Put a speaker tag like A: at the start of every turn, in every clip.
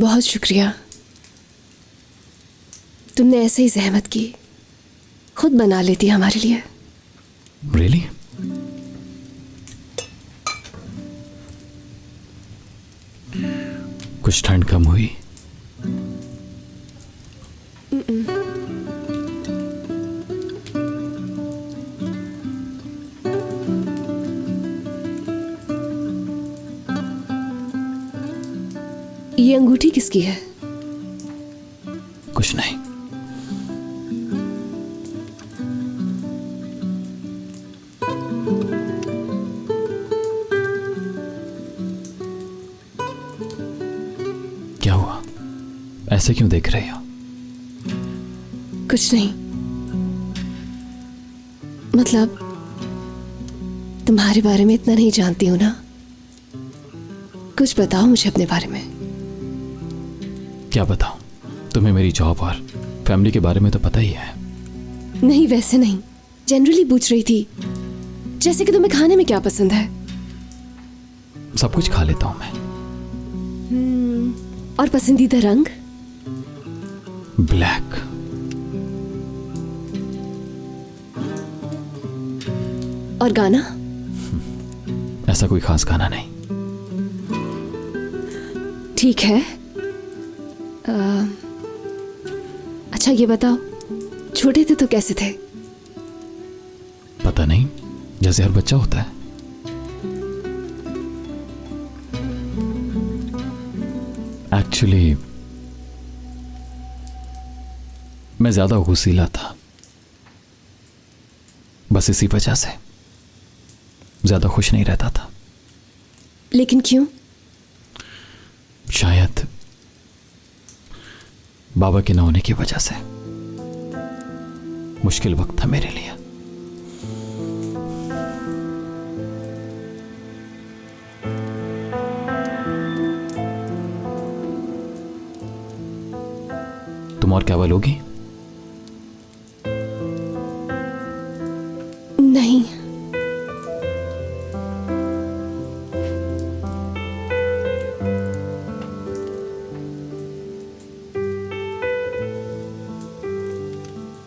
A: बहुत शुक्रिया। तुमने ऐसे ही जहमत की, खुद बना लेती हमारे लिए।
B: रियली? कुछ ठंड कम हुई?
A: ये अंगूठी किसकी है?
B: कुछ नहीं। क्या हुआ? ऐसे क्यों देख रहे हो?
A: कुछ नहीं, मतलब तुम्हारे बारे में इतना नहीं जानती हूं ना। कुछ बताओ मुझे अपने बारे में।
B: क्या बताऊं? तुम्हें मेरी जॉब और फैमिली के बारे में तो पता ही है।
A: नहीं, वैसे नहीं, जनरली पूछ रही थी। जैसे कि तुम्हें खाने में क्या पसंद है?
B: सब कुछ खा लेता हूं मैं।
A: और पसंदीदा रंग?
B: ब्लैक।
A: और गाना?
B: ऐसा कोई खास गाना नहीं।
A: ठीक है। अच्छा ये बताओ, छोटे थे तो कैसे थे?
B: पता नहीं, जैसे हर बच्चा होता है। एक्चुअली मैं ज्यादा गुस्सीला था, बस इसी वजह से ज्यादा खुश नहीं रहता था।
A: लेकिन क्यों?
B: शायद बाबा के न होने की वजह से। मुश्किल वक्त था मेरे लिए। तुम और क्या बोलोगी?
A: नहीं,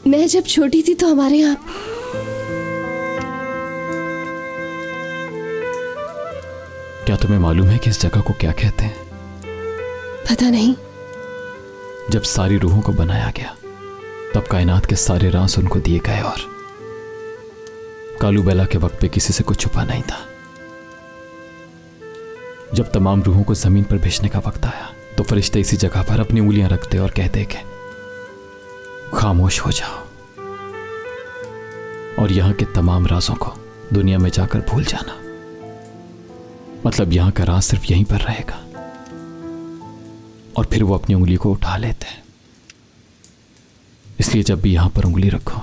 A: मैं जब छोटी थी तो हमारे यहाँ
B: क्या तुम्हें मालूम है कि इस जगह को क्या कहते हैं?
A: पता नहीं।
B: जब सारी रूहों को बनाया गया तब कायनात के सारे राज उनको दिए गए और कालू बेला के वक्त पे किसी से कुछ छुपा नहीं था। जब तमाम रूहों को जमीन पर भेजने का वक्त आया तो फरिश्ते इसी जगह पर अपनी उंगलियां रखते और कहते कि खामोश हो जाओ और यहां के तमाम राजों को दुनिया में जाकर भूल जाना। मतलब यहां का राज सिर्फ यहीं पर रहेगा। और फिर वो अपनी उंगली को उठा लेते हैं। इसलिए जब भी यहां पर उंगली रखो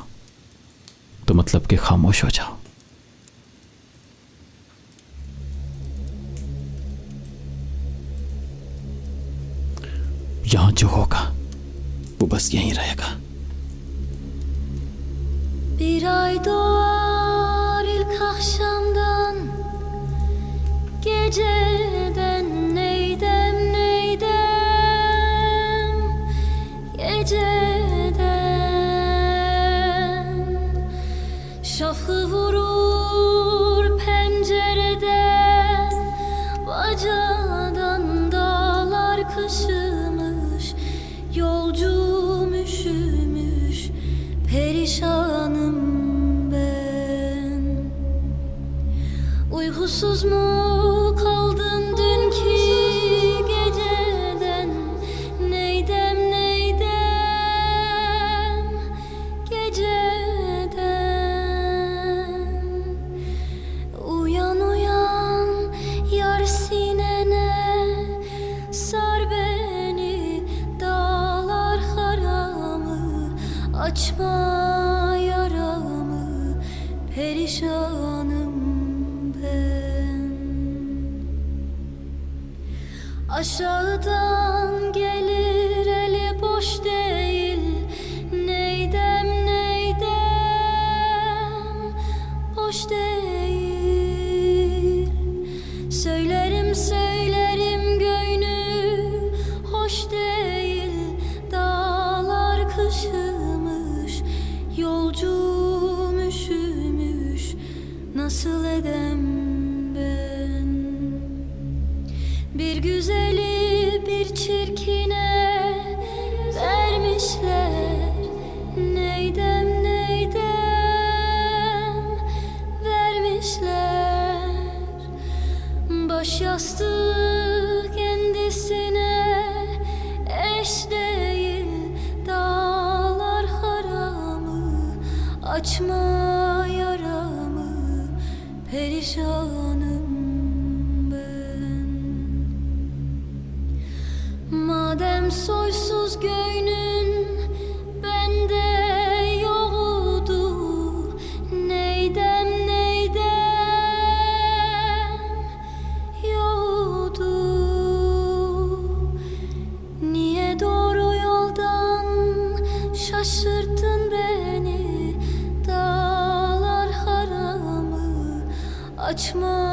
B: तो मतलब कि खामोश हो जाओ। यहां जो होगा वो बस यहीं रहेगा।
C: Bir ay doğar ilk akşamdan, geceden neydem neydem, geceden şafı vurur pencereden, bacadan dağlar kışımış, yolcum üşümüş, perişanım ben. Uykusuz mu kaldın dünkü geceden, neydem neydem, geceden. Uyan uyan yar sinene, sar beni dağlar haramı, açma yaramı, perişanım ben. Aşağıdan gelir eli boş değil, neydem neydem, boş değil. Söylerim söylerim gönlü hoş edem ben. Bir güzeli bir çirkine vermişler. Neydem neydem vermişler. Baş yastığı kendisine eş değil. Dağlar haramı, açma yaramı, perişanım ben. Madem soysuz göynün bende yoktu, neydem neydem yoktu. Niye doğru yoldan şaşırttın beni? Dağlar haramı, açma